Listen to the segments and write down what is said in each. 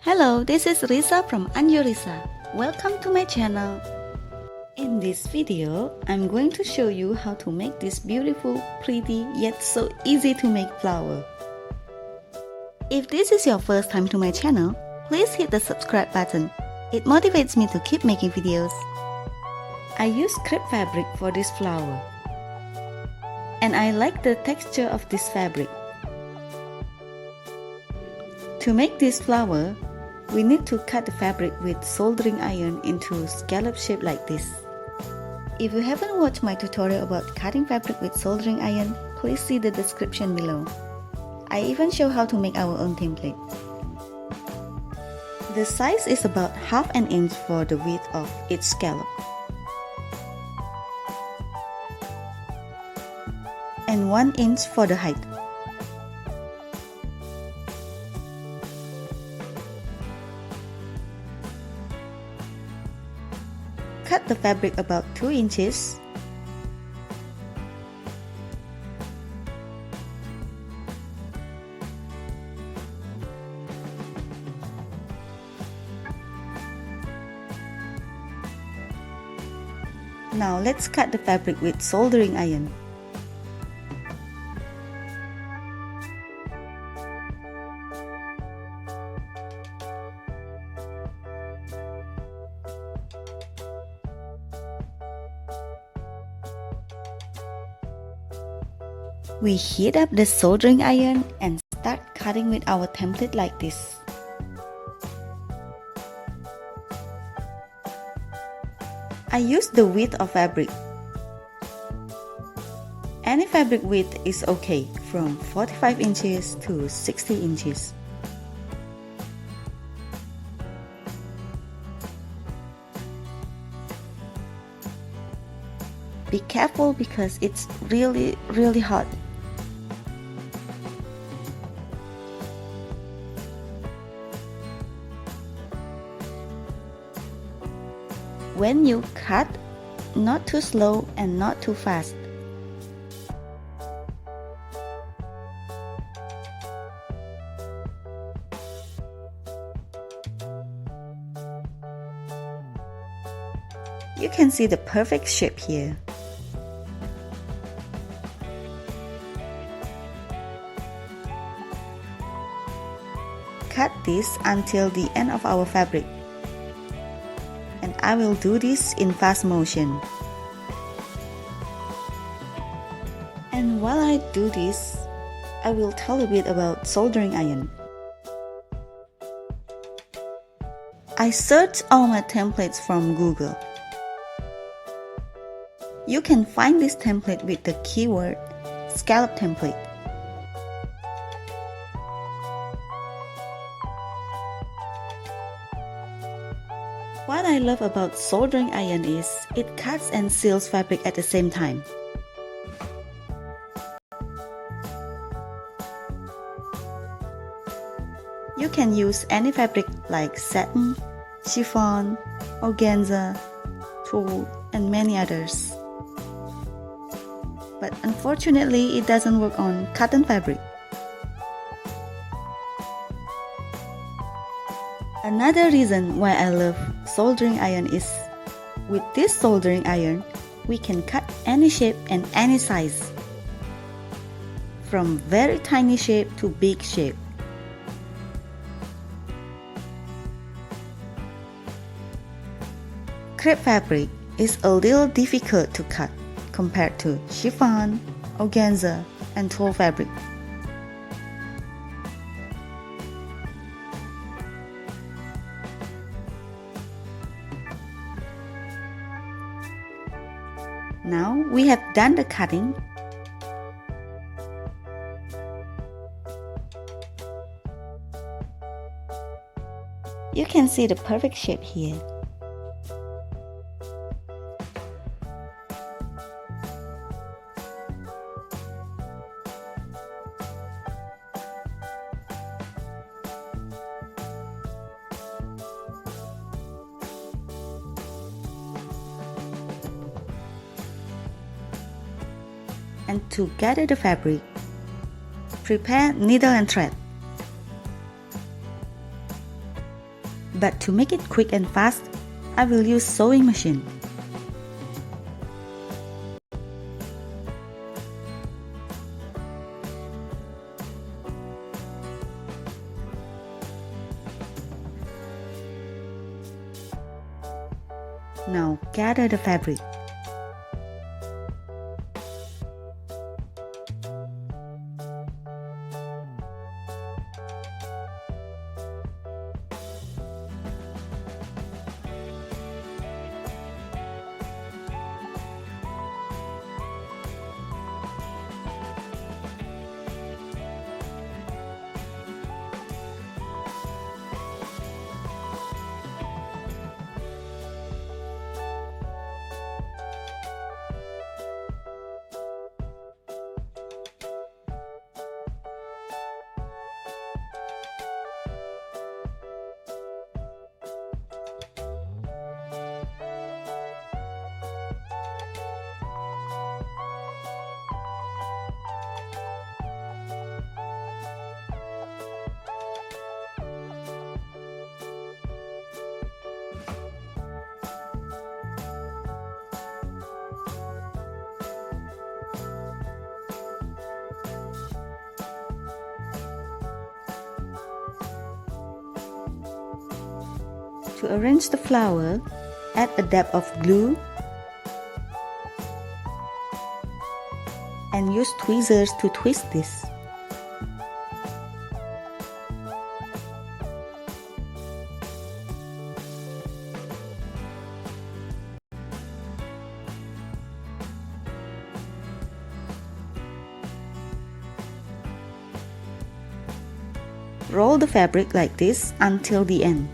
Hello, this is Risa from Anjurisa. Welcome to my channel. In this video, I'm going to show you how to make this beautiful, pretty, yet so easy to make flower. If this is your first time to my channel, please hit the subscribe button. It motivates me to keep making videos. I use crepe fabric for this flower. And I like the texture of this fabric. To make this flower, we need to cut the fabric with soldering iron into scallop shape like this. If you haven't watched my tutorial about cutting fabric with soldering iron, please see the description below. I even show how to make our own template. The size is about half an inch for the width of each scallop. And 1 inch for the height. Cut the fabric about 2 inches. Now let's cut the fabric with soldering iron. We heat up the soldering iron and start cutting with our template like this. I use the width of fabric. Any fabric width is okay, from 45 inches to 60 inches. Be careful because it's really hot. When you cut, not too slow and not too fast. You can see the perfect shape here. Cut this until the end of our fabric. And I will do this in fast motion. And while I do this, I will tell a bit about soldering iron. I searched all my templates from Google. You can find this template with the keyword scallop template. What I love about soldering iron is it cuts and seals fabric at the same time. You can use any fabric like satin, chiffon, organza, tulle, and many others. But unfortunately, it doesn't work on cotton fabric. Another reason why I love soldering iron is, with this soldering iron, we can cut any shape and any size. From very tiny shape to big shape. Crepe fabric is a little difficult to cut compared to chiffon, organza, and tulle fabric. Now we have done the cutting. You can see the perfect shape here. And to gather the fabric, prepare needle and thread. But to make it quick and fast, I will use sewing machine. Now gather the fabric. To arrange the flower, add a dab of glue and use tweezers to twist this. Roll the fabric like this until the end.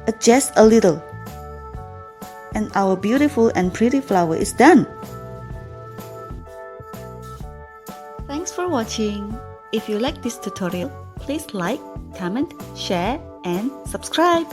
Adjust a little, and our beautiful and pretty flower is done. Thanks for watching. If you like this tutorial, please like, comment, share, and subscribe.